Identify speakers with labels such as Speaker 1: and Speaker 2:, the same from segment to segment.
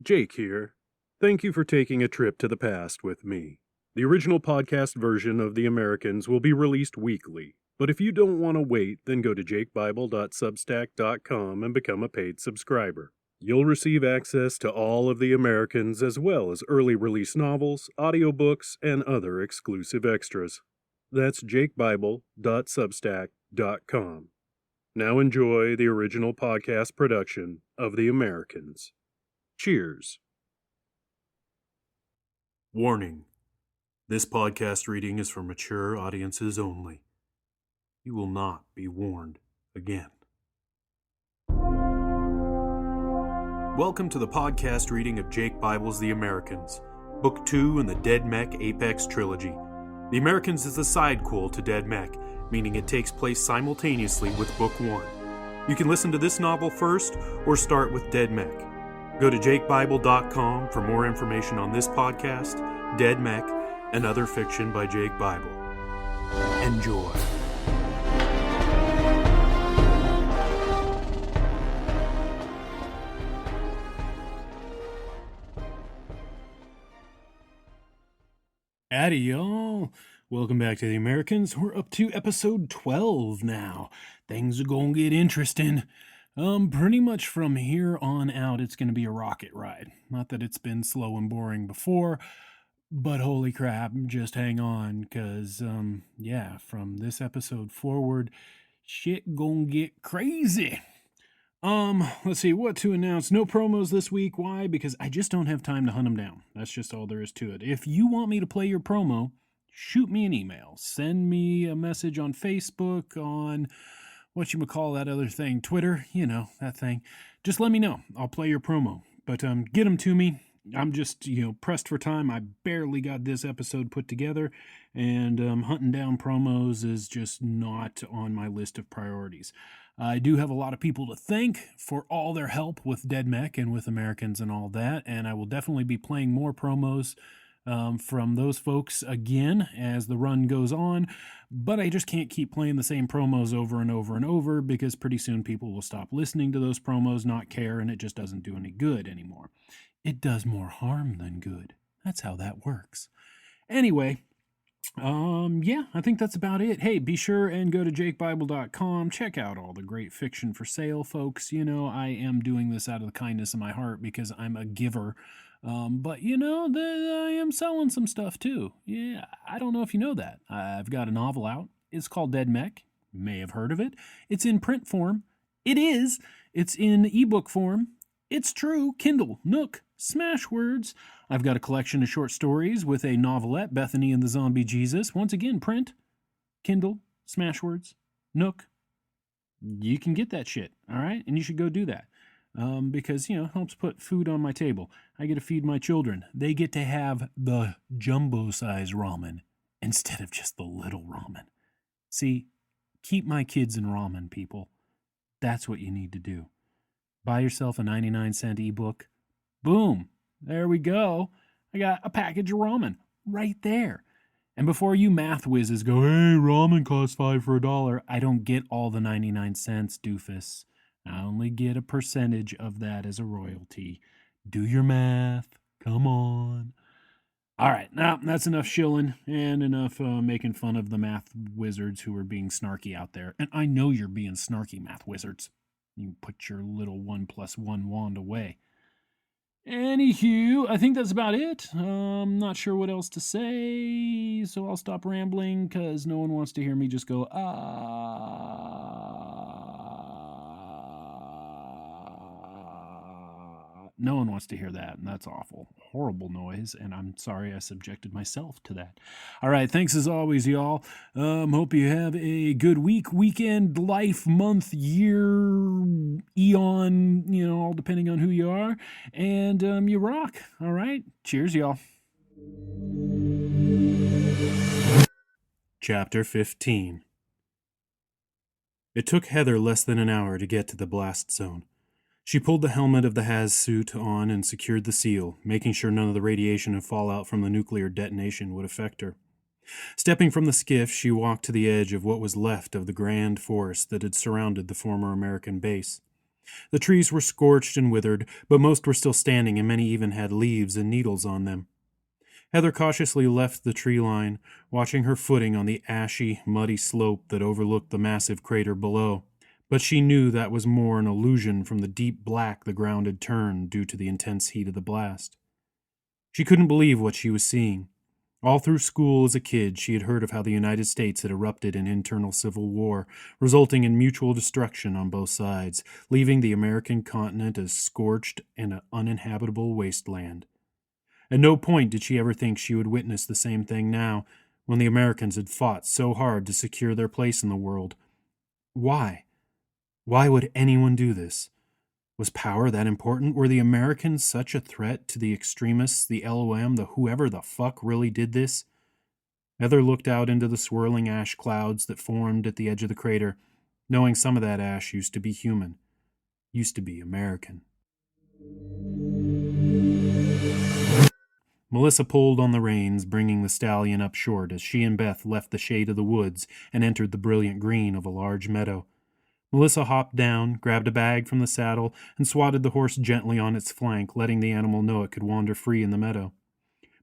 Speaker 1: Jake here. Thank you for taking a trip to the past with me. The original podcast version of The Americans will be released weekly, but if you don't want to wait, then go to jakebible.substack.com and become a paid subscriber. You'll receive access to all of The Americans as well as early release novels, audiobooks, and other exclusive extras. That's jakebible.substack.com. Now enjoy the original podcast production of The Americans. Cheers. Warning. This podcast reading is for mature audiences only. You will not be warned again. Welcome to the podcast reading of Jake Bible's The Americans, Book 2 in the Dead Mech Apex Trilogy. The Americans is a sidequel to Dead Mech, meaning it takes place simultaneously with Book 1. You can listen to this novel first or start with Dead Mech. Go to jakebible.com for more information on this podcast, Dead Mech, and other fiction by Jake Bible. Enjoy. Howdy, y'all. Welcome back to The Americans. We're up to episode 12 now. Things are gonna get interesting. Pretty much from here on out, it's gonna be a rocket ride. Not that it's been slow and boring before, but holy crap, just hang on, cause, from this episode forward, shit gonna get crazy. Let's see, what to announce. No promos this week. Why? Because I just don't have time to hunt them down. That's just all there is to it. If you want me to play your promo, shoot me an email. Send me a message on Facebook, on whatchamacall, that other thing, Twitter, that thing. Just let me know. I'll play your promo. But get them to me. I'm just, pressed for time. I barely got this episode put together, and hunting down promos is just not on my list of priorities. I do have a lot of people to thank for all their help with Dead Mech and with Americans and all that, and I will definitely be playing more promos from those folks again as the run goes on, but I just can't keep playing the same promos over and over and over because pretty soon people will stop listening to those promos, not care, and it just doesn't do any good anymore. It does more harm than good. That's how that works. Anyway, I think that's about it. Hey, be sure and go to jakebible.com. Check out all the great fiction for sale, folks. I am doing this out of the kindness of my heart because I'm a giver. But I am selling some stuff too. Yeah, I don't know if you know that. I've got a novel out. It's called Dead Mech. You may have heard of it. It's in print form. It is. It's in ebook form. It's true. Kindle, Nook, Smashwords. I've got a collection of short stories with a novelette, Bethany and the Zombie Jesus. Once again, print, Kindle, Smashwords, Nook. You can get that shit, all right? And you should go do that. Because, it helps put food on my table. I get to feed my children. They get to have the jumbo-size ramen instead of just the little ramen. See, keep my kids in ramen, people. That's what you need to do. Buy yourself a 99-cent ebook. Boom. There we go. I got a package of ramen right there. And before you math whizzes go, hey, ramen costs $5 for $1, I don't get all the 99 cents, doofus. I only get a percentage of that as a royalty. Do your math. Come on. All right, now that's enough shilling and enough making fun of the math wizards who are being snarky out there. And I know you're being snarky, math wizards. You put your little 1+1 wand away. Anywho, I think that's about it. I'm not sure what else to say, so I'll stop rambling because no one wants to hear me just go, No one wants to hear that, and that's awful. Horrible noise, and I'm sorry I subjected myself to that. All right, thanks as always, y'all. Hope you have a good week, weekend, life, month, year, eon, all depending on who you are. And you rock. All right, cheers, y'all. Chapter 15. It took Heather less than an hour to get to the blast zone. She pulled the helmet of the Haz suit on and secured the seal, making sure none of the radiation and fallout from the nuclear detonation would affect her. Stepping from the skiff, she walked to the edge of what was left of the grand forest that had surrounded the former American base. The trees were scorched and withered, but most were still standing, and many even had leaves and needles on them. Heather cautiously left the tree line, watching her footing on the ashy, muddy slope that overlooked the massive crater below. But she knew that was more an illusion from the deep black the ground had turned due to the intense heat of the blast. She couldn't believe what she was seeing. All through school as a kid, she had heard of how the United States had erupted in internal civil war, resulting in mutual destruction on both sides, leaving the American continent as scorched and an uninhabitable wasteland. At no point did she ever think she would witness the same thing now, when the Americans had fought so hard to secure their place in the world. Why? Why would anyone do this? Was power that important? Were the Americans such a threat to the extremists, the LOM, the whoever the fuck really did this? Heather looked out into the swirling ash clouds that formed at the edge of the crater, knowing some of that ash used to be human, used to be American. Melissa pulled on the reins, bringing the stallion up short as she and Beth left the shade of the woods and entered the brilliant green of a large meadow. Melissa hopped down, grabbed a bag from the saddle, and swatted the horse gently on its flank, letting the animal know it could wander free in the meadow.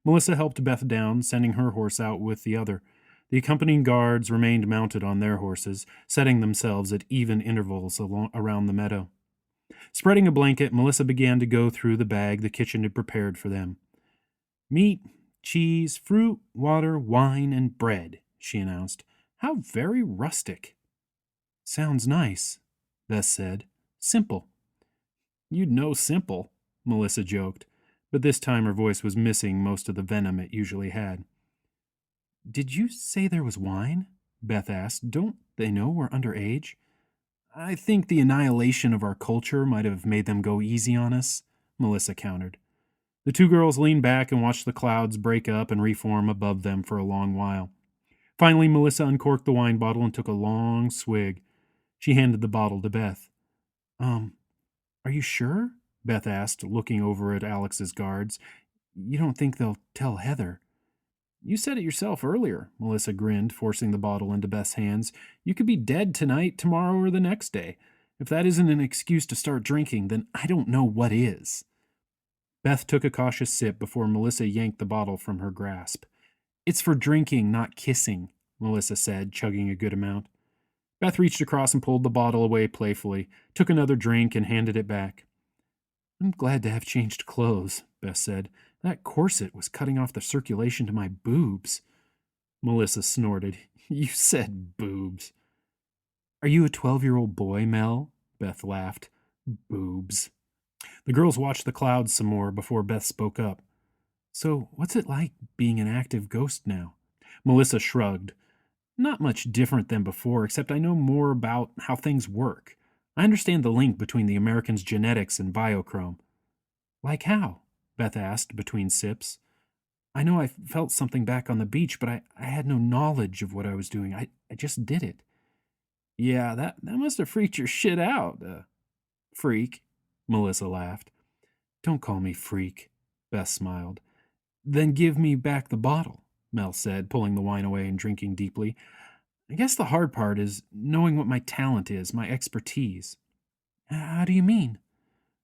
Speaker 1: Melissa helped Beth down, sending her horse out with the other. The accompanying guards remained mounted on their horses, setting themselves at even intervals around the meadow. Spreading a blanket, Melissa began to go through the bag the kitchen had prepared for them. "Meat, cheese, fruit, water, wine, and bread," she announced. "How very rustic." "Sounds nice," Beth said. "Simple." "You'd know simple," Melissa joked, but this time her voice was missing most of the venom it usually had. "Did you say there was wine?" Beth asked. "Don't they know we're underage?" "I think the annihilation of our culture might have made them go easy on us," Melissa countered. The two girls leaned back and watched the clouds break up and reform above them for a long while. Finally, Melissa uncorked the wine bottle and took a long swig. She handed the bottle to Beth. Are you sure?" Beth asked, looking over at Alex's guards. "You don't think they'll tell Heather?" "You said it yourself earlier," Melissa grinned, forcing the bottle into Beth's hands. "You could be dead tonight, tomorrow, or the next day. If that isn't an excuse to start drinking, then I don't know what is." Beth took a cautious sip before Melissa yanked the bottle from her grasp. "It's for drinking, not kissing," Melissa said, chugging a good amount. Beth reached across and pulled the bottle away playfully, took another drink, and handed it back. "I'm glad to have changed clothes," Beth said. "That corset was cutting off the circulation to my boobs." Melissa snorted. "You said boobs." "Are you a 12-year-old boy, Mel?" Beth laughed. "Boobs." The girls watched the clouds some more before Beth spoke up. "So, what's it like being an active ghost now?" Melissa shrugged. "Not much different than before, except I know more about how things work. I understand the link between the Americans' genetics and biochrome." "Like how?" Beth asked between sips. "I know I felt something back on the beach, but I had no knowledge of what I was doing. I just did it." "Yeah, that must have freaked your shit out, freak," Melissa laughed. "Don't call me freak," Beth smiled. "Then give me back the bottle," Mel said, pulling the wine away and drinking deeply. "I guess the hard part is knowing what my talent is, my expertise." "How do you mean?"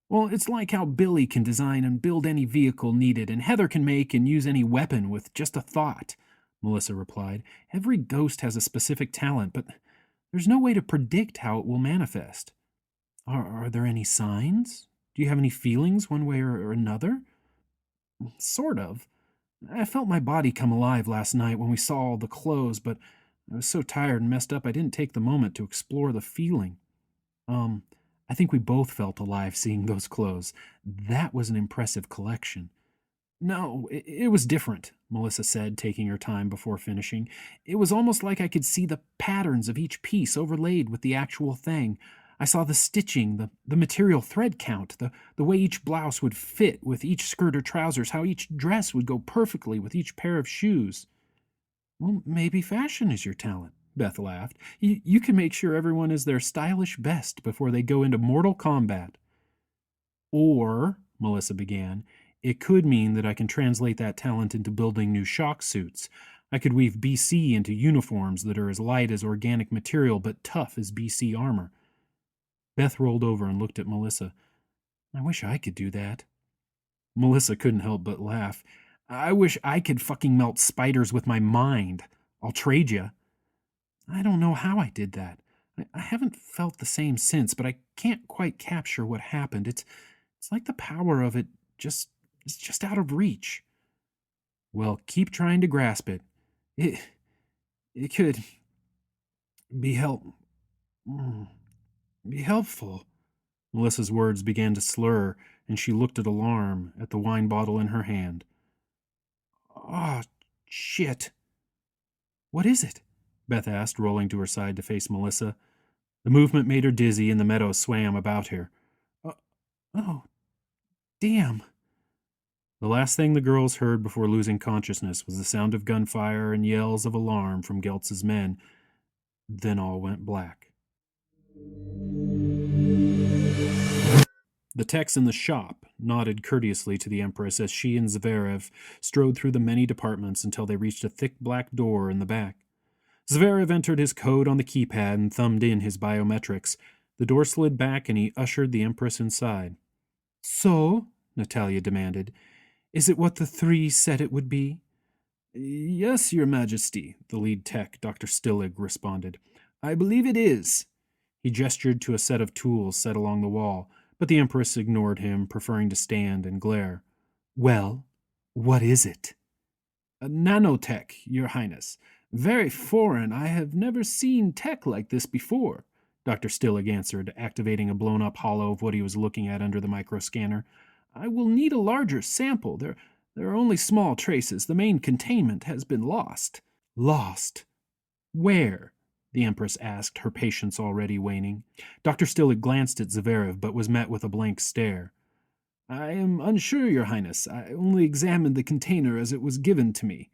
Speaker 1: "Well, it's like how Billy can design and build any vehicle needed, and Heather can make and use any weapon with just a thought," Melissa replied. "Every ghost has a specific talent, but there's no way to predict how it will manifest." Are there any signs? Do you have any feelings one way or another?" "Sort of. I felt my body come alive last night when we saw all the clothes, but I was so tired and messed up I didn't take the moment to explore the feeling." I think we both felt alive seeing those clothes. That was an impressive collection." "No, it was different," Melissa said, taking her time before finishing. "It was almost like I could see the patterns of each piece overlaid with the actual thing. I saw the stitching, the material thread count, the way each blouse would fit with each skirt or trousers, how each dress would go perfectly with each pair of shoes." "Well, maybe fashion is your talent," Beth laughed. You can make sure everyone is their stylish best before they go into mortal combat." "Or," Melissa began, "it could mean that I can translate that talent into building new shock suits. I could weave BC into uniforms that are as light as organic material but tough as BC armor." Beth rolled over and looked at Melissa. I wish I could do that. Melissa couldn't help but laugh. I wish I could fucking melt spiders with my mind. I'll trade you. I don't know how I did that. I haven't felt the same since, but I can't quite capture what happened. It's like the power of it is just out of reach. Well, keep trying to grasp it. It could be be helpful. Melissa's words began to slur, and she looked at alarm at the wine bottle in her hand. Oh, shit. What is it? Beth asked, rolling to her side to face Melissa. The movement made her dizzy, and the meadow swam about her. Oh, damn. The last thing the girls heard before losing consciousness was the sound of gunfire and yells of alarm from Geltz's men. Then all went black. The techs in the shop nodded courteously to the Empress as she and Zverev strode through the many departments until they reached a thick black door in the back. Zverev entered his code on the keypad and thumbed in his biometrics. The door slid back and he ushered the Empress inside. So, Natalia demanded, is it what the three said it would be? Yes, Your Majesty, the lead tech, Dr. Stillig, responded. I believe it is. He gestured to a set of tools set along the wall, but the Empress ignored him, preferring to stand and glare. Well, what is it? A nanotech, Your Highness. Very foreign. I have never seen tech like this before, Dr. Stillig answered, activating a blown-up hollow of what he was looking at under the microscanner. I will need a larger sample. There are only small traces. The main containment has been lost. Lost? Where? The Empress asked, her patience already waning. Dr. Stillig glanced at Zverev, but was met with a blank stare. I am unsure, Your Highness. I only examined the container as it was given to me.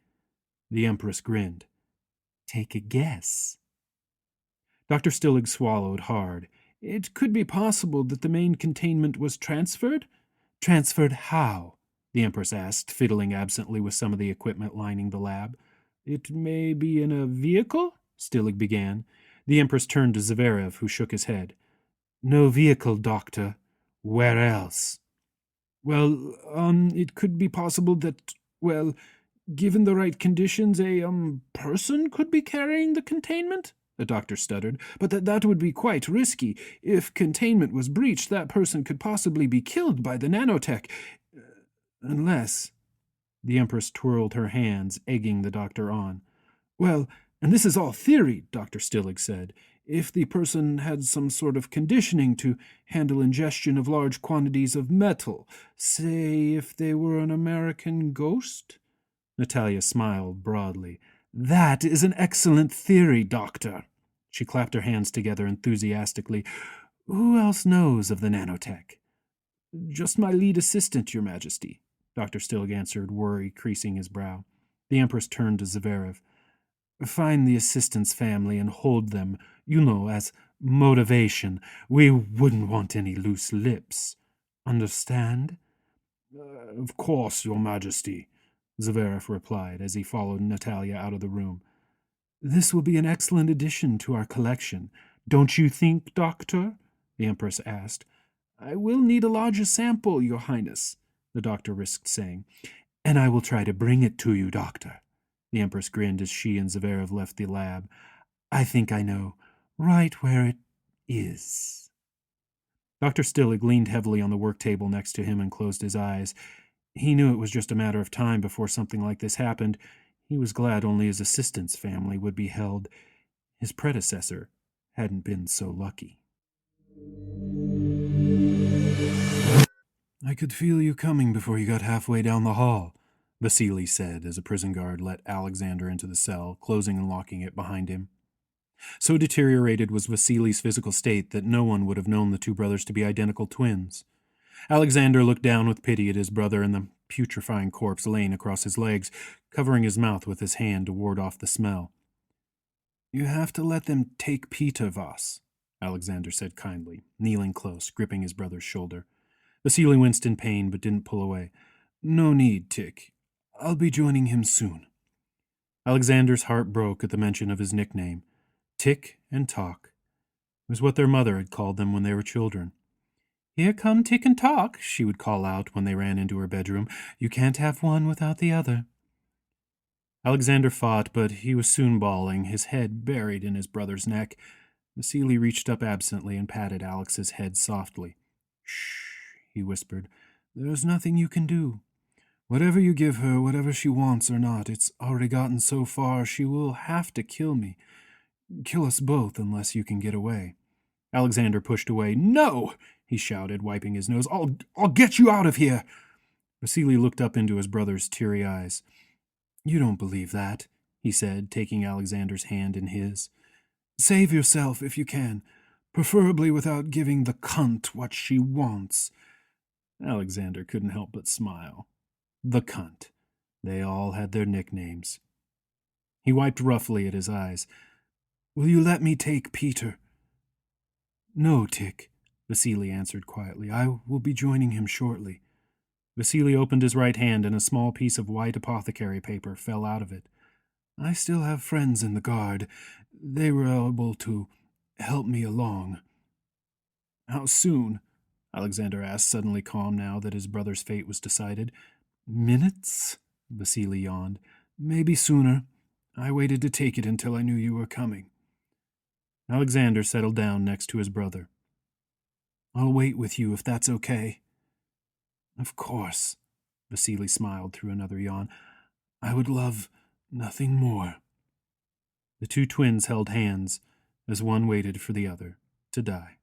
Speaker 1: The Empress grinned. Take a guess. Dr. Stillig swallowed hard. It could be possible that the main containment was transferred? Transferred how? The Empress asked, fiddling absently with some of the equipment lining the lab. It may be in a vehicle? Stillig began. The Empress turned to Zverev, who shook his head. No vehicle, Doctor. Where else? Well, it could be possible that, well, given the right conditions, a, person could be carrying the containment? The doctor stuttered. But that would be quite risky. If containment was breached, that person could possibly be killed by the nanotech. Unless... The Empress twirled her hands, egging the doctor on. Well, and this is all theory, Dr. Stillig said. If the person had some sort of conditioning to handle ingestion of large quantities of metal, say if they were an American ghost? Natalia smiled broadly. That is an excellent theory, Doctor. She clapped her hands together enthusiastically. Who else knows of the nanotech? Just my lead assistant, Your Majesty, Dr. Stillig answered, worry creasing his brow. The Empress turned to Zverev. Find the assistant's family and hold them, as motivation. We wouldn't want any loose lips. Understand? Of course, Your Majesty, Zverev replied as he followed Natalia out of the room. This will be an excellent addition to our collection. Don't you think, Doctor? The Empress asked. I will need a larger sample, Your Highness, the doctor risked saying. And I will try to bring it to you, Doctor. The Empress grinned as she and Zverev left the lab. I think I know right where it is. Dr. Stillig leaned heavily on the work table next to him and closed his eyes. He knew it was just a matter of time before something like this happened. He was glad only his assistant's family would be held. His predecessor hadn't been so lucky. I could feel you coming before you got halfway down the hall, Vasily said as a prison guard let Alexander into the cell, closing and locking it behind him. So deteriorated was Vasily's physical state that no one would have known the two brothers to be identical twins. Alexander looked down with pity at his brother and the putrefying corpse laying across his legs, covering his mouth with his hand to ward off the smell. You have to let them take Peter, Vas, Alexander said kindly, kneeling close, gripping his brother's shoulder. Vasily winced in pain but didn't pull away. No need, Tick. I'll be joining him soon. Alexander's heart broke at the mention of his nickname. Tick and Talk. was what their mother had called them when they were children. "Here come Tick and Tock," she would call out when they ran into her bedroom. "You can't have one without the other." Alexander fought, but he was soon bawling, his head buried in his brother's neck. Vasily reached up absently and patted Alex's head softly. "Shh," he whispered. "There's nothing you can do. Whatever you give her, whatever she wants or not, it's already gotten so far she will have to kill me. Kill us both unless you can get away." Alexander pushed away. "No!" he shouted, wiping his nose. I'll get you out of here." Vasily looked up into his brother's teary eyes. "You don't believe that," he said, taking Alexander's hand in his. "Save yourself if you can, preferably without giving the cunt what she wants." Alexander couldn't help but smile. The cunt. They all had their nicknames. He wiped roughly at his eyes. "Will you let me take Peter?" "No, Tick," Vasily answered quietly. "I will be joining him shortly." Vasily opened his right hand, and a small piece of white apothecary paper fell out of it. "I still have friends in the guard. They were able to help me along." "How soon?" Alexander asked, suddenly calm now that his brother's fate was decided. "Minutes?" Vasily yawned. "Maybe sooner. I waited to take it until I knew you were coming." Alexander settled down next to his brother. "I'll wait with you if that's okay." "Of course," Vasily smiled through another yawn. "I would love nothing more." The two twins held hands as one waited for the other to die.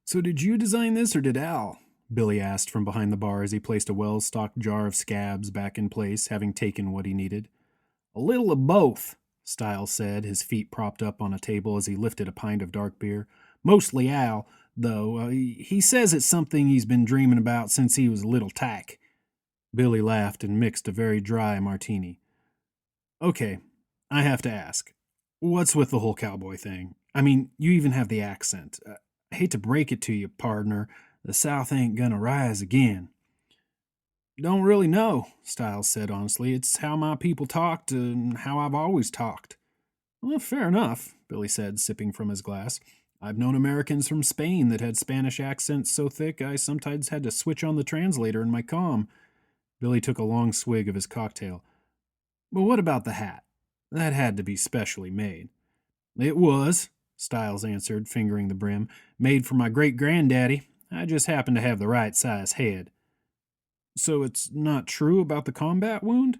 Speaker 1: "So did you design this or did Al?" Billy asked from behind the bar as he placed a well-stocked jar of scabs back in place, having taken what he needed. "A little of both," Stiles said, his feet propped up on a table as he lifted a pint of dark beer. "Mostly Al, though. He says it's something he's been dreaming about since he was a little tack." Billy laughed and mixed a very dry martini. "Okay, I have to ask. What's with the whole cowboy thing? I mean, you even have the accent. I hate to break it to you, partner. The South ain't gonna rise again." "Don't really know," Stiles said honestly. "It's how my people talked and how I've always talked." "Well, fair enough," Billy said, sipping from his glass. "I've known Americans from Spain that had Spanish accents so thick I sometimes had to switch on the translator in my comm." Billy took a long swig of his cocktail. "But what about the hat? That had to be specially made." "It was," Stiles answered, fingering the brim. "Made for my great-granddaddy. I just happen to have the right size head." "So it's not true about the combat wound?"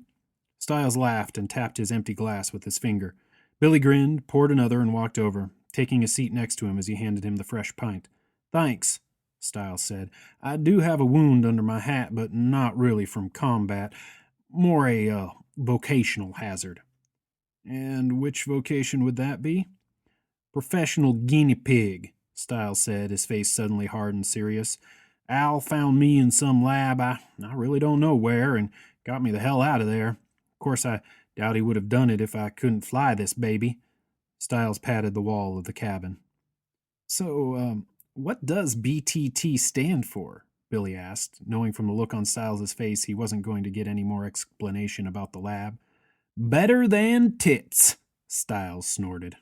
Speaker 1: Stiles laughed and tapped his empty glass with his finger. Billy grinned, poured another, and walked over, taking a seat next to him as he handed him the fresh pint. "Thanks," Stiles said. "I do have a wound under my hat, but not really from combat. More a vocational hazard." "And which vocation would that be?" "Professional guinea pig," Stiles said, his face suddenly hard and serious. "Al found me in some lab, I really don't know where, and got me the hell out of there. Of course, I doubt he would have done it if I couldn't fly this baby." Stiles patted the wall of the cabin. "So, what does BTT stand for?" Billy asked, knowing from the look on Stiles' face he wasn't going to get any more explanation about the lab. "Better than tits," Stiles snorted.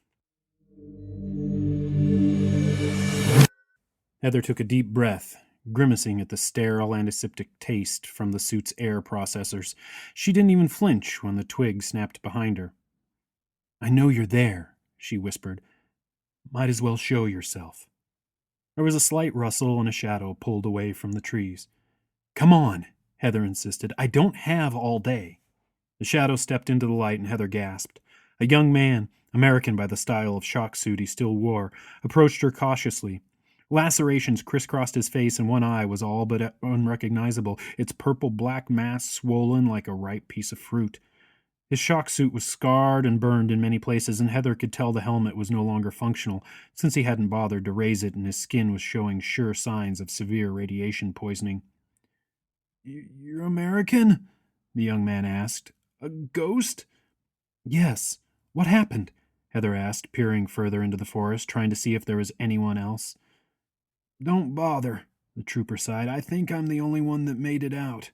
Speaker 1: Heather took a deep breath, grimacing at the sterile antiseptic taste from the suit's air processors. She didn't even flinch when the twig snapped behind her. "I know you're there," she whispered. "Might as well show yourself." There was a slight rustle and a shadow pulled away from the trees. "Come on," Heather insisted. "I don't have all day." The shadow stepped into the light and Heather gasped. A young man, American by the style of shock suit he still wore, approached her cautiously. Lacerations crisscrossed his face, and one eye was all but unrecognizable, its purple-black mass swollen like a ripe piece of fruit. His shock suit was scarred and burned in many places, and Heather could tell the helmet was no longer functional, since he hadn't bothered to raise it and his skin was showing sure signs of severe radiation poisoning. "You're American?" the young man asked. "A ghost?" "Yes. What happened?" Heather asked, peering further into the forest, trying to see if there was anyone else. "Don't bother," the trooper sighed. "I think I'm the only one that made it out."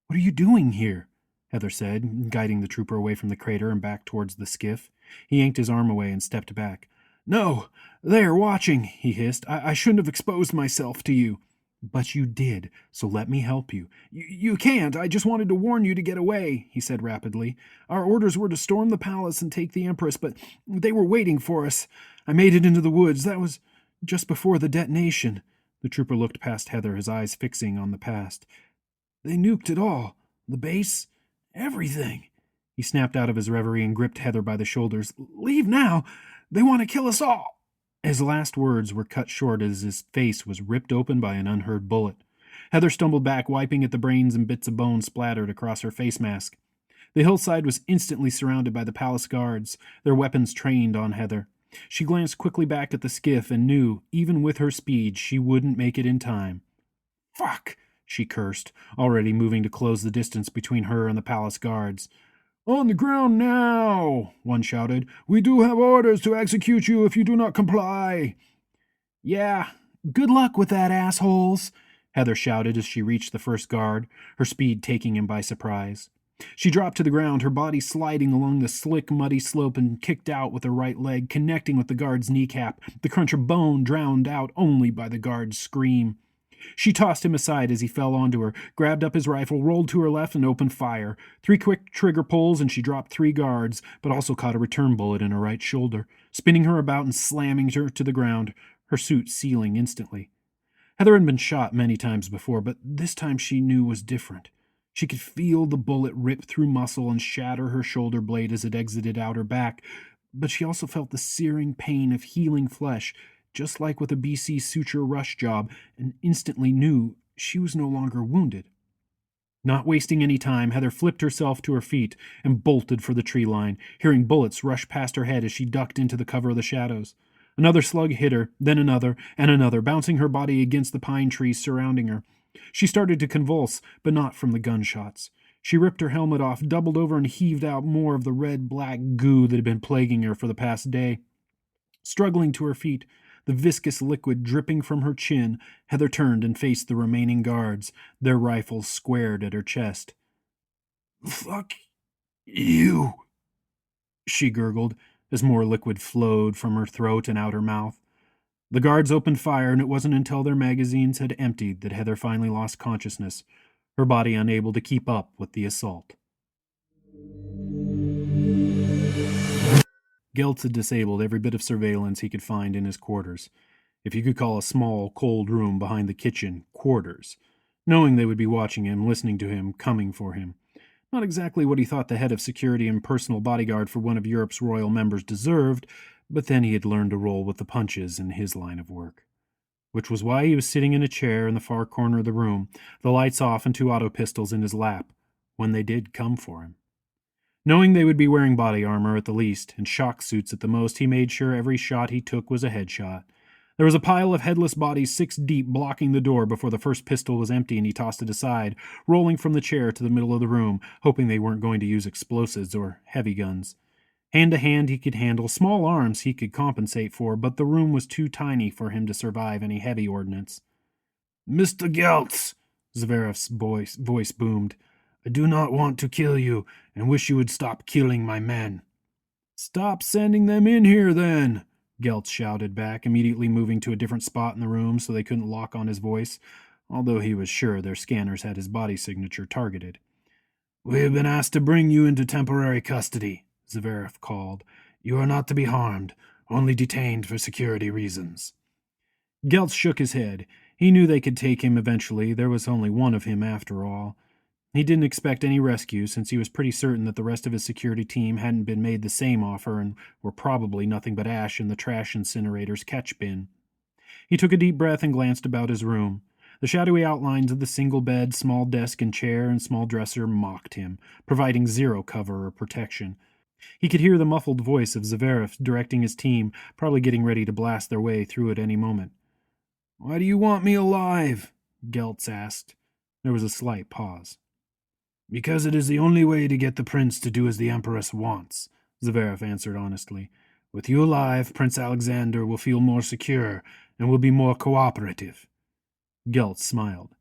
Speaker 1: "What are you doing here?" Heather said, guiding the trooper away from the crater and back towards the skiff. He yanked his arm away and stepped back. "No, they are watching," he hissed. I shouldn't have exposed myself to you." "But you did, so let me help you." You can't. I just wanted to warn you to get away," he said rapidly. "Our orders were to storm the palace and take the Empress, but they were waiting for us. I made it into the woods. That was just before the detonation." The trooper looked past Heather, his eyes fixing on the past. "They nuked it all. The base. Everything." He snapped out of his reverie and gripped Heather by the shoulders. "Leave now. They want to kill us all." His last words were cut short as his face was ripped open by an unheard bullet. Heather stumbled back, wiping at the brains and bits of bone splattered across her face mask. The hillside was instantly surrounded by the palace guards, their weapons trained on Heather. She glanced quickly back at the skiff and knew, even with her speed, she wouldn't make it in time. "Fuck!" she cursed, already moving to close the distance between her and the palace guards. "On the ground now!" one shouted. "We do have orders to execute you if you do not comply." "Yeah, good luck with that, assholes," Heather shouted as she reached the first guard, her speed taking him by surprise. She dropped to the ground, her body sliding along the slick, muddy slope, and kicked out with her right leg, connecting with the guard's kneecap, the crunch of bone drowned out only by the guard's scream. She tossed him aside as he fell onto her, grabbed up his rifle, rolled to her left, and opened fire. 3 quick trigger pulls, and she dropped 3 guards, but also caught a return bullet in her right shoulder, spinning her about and slamming her to the ground, her suit sealing instantly. Heather had been shot many times before, but this time she knew was different. She could feel the bullet rip through muscle and shatter her shoulder blade as it exited out her back, but she also felt the searing pain of healing flesh, just like with a BC suture rush job, and instantly knew she was no longer wounded. Not wasting any time, Heather flipped herself to her feet and bolted for the tree line, hearing bullets rush past her head as she ducked into the cover of the shadows. Another slug hit her, then another, and another, bouncing her body against the pine trees surrounding her. She started to convulse, but not from the gunshots. She ripped her helmet off, doubled over, and heaved out more of the red-black goo that had been plaguing her for the past day. Struggling to her feet, the viscous liquid dripping from her chin, Heather turned and faced the remaining guards, their rifles squared at her chest. "Fuck you," she gurgled, as more liquid flowed from her throat and out her mouth. The guards opened fire, and it wasn't until their magazines had emptied that Heather finally lost consciousness, her body unable to keep up with the assault. Geltz had disabled every bit of surveillance he could find in his quarters, if you could call a small, cold room behind the kitchen quarters, knowing they would be watching him, listening to him, coming for him. Not exactly what he thought the head of security and personal bodyguard for one of Europe's royal members deserved, but then he had learned to roll with the punches in his line of work. Which was why he was sitting in a chair in the far corner of the room, the lights off and 2 auto pistols in his lap, when they did come for him. Knowing they would be wearing body armor at the least, and shock suits at the most, he made sure every shot he took was a headshot. There was a pile of headless bodies 6 deep blocking the door before the first pistol was empty and he tossed it aside, rolling from the chair to the middle of the room, hoping they weren't going to use explosives or heavy guns. Hand to hand he could handle, small arms he could compensate for, but the room was too tiny for him to survive any heavy ordnance. "Mr. Geltz," Zverev's voice boomed, "I do not want to kill you, and wish you would stop killing my men." "Stop sending them in here, then," Geltz shouted back, immediately moving to a different spot in the room so they couldn't lock on his voice, although he was sure their scanners had his body signature targeted. "We have been asked to bring you into temporary custody," Zverev called. "You are not to be harmed, only detained for security reasons." Geltz shook his head. He knew they could take him eventually. There was only one of him after all. He didn't expect any rescue, since he was pretty certain that the rest of his security team hadn't been made the same offer and were probably nothing but ash in the trash incinerator's catch bin. He took a deep breath and glanced about his room. The shadowy outlines of the single bed, small desk and chair, and small dresser mocked him, providing zero cover or protection. He could hear the muffled voice of Zverev directing his team, probably getting ready to blast their way through at any moment. "Why do you want me alive?" Geltz asked. There was a slight pause. "Because it is the only way to get the prince to do as the Empress wants," Zverev answered honestly. "With you alive, Prince Alexander will feel more secure and will be more cooperative." Geltz smiled.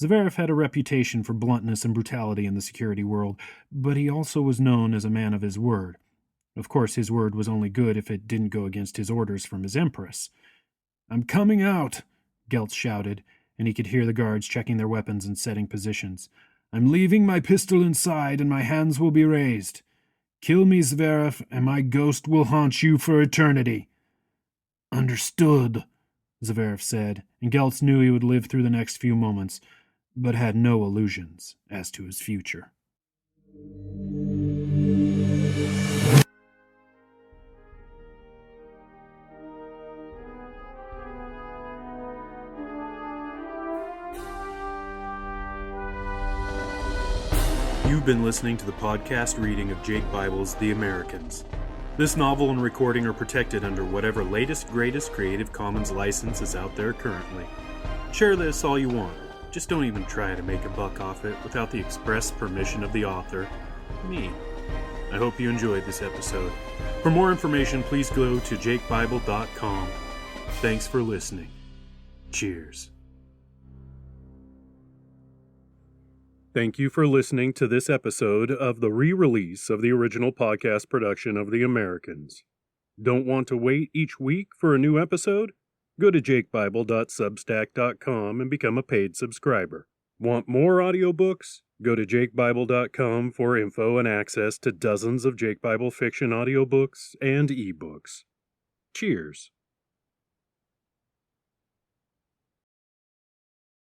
Speaker 1: Zverev had a reputation for bluntness and brutality in the security world, but he also was known as a man of his word. Of course, his word was only good if it didn't go against his orders from his empress. "I'm coming out," Geltz shouted, and he could hear the guards checking their weapons and setting positions. "I'm leaving my pistol inside, and my hands will be raised. Kill me, Zverev, and my ghost will haunt you for eternity." "Understood," Zverev said, and Geltz knew he would live through the next few moments, but had no illusions as to his future. You've been listening to the podcast reading of Jake Bible's The Americans. This novel and recording are protected under whatever latest, greatest Creative Commons license is out there currently. Share this all you want. Just don't even try to make a buck off it without the express permission of the author, me. I hope you enjoyed this episode. For more information, please go to jakebible.com. Thanks for listening. Cheers. Thank you for listening to this episode of the re-release of the original podcast production of The Americans. Don't want to wait each week for a new episode? Go to jakebible.substack.com and become a paid subscriber. Want more audiobooks? Go to jakebible.com for info and access to dozens of Jake Bible fiction audiobooks and ebooks. Cheers.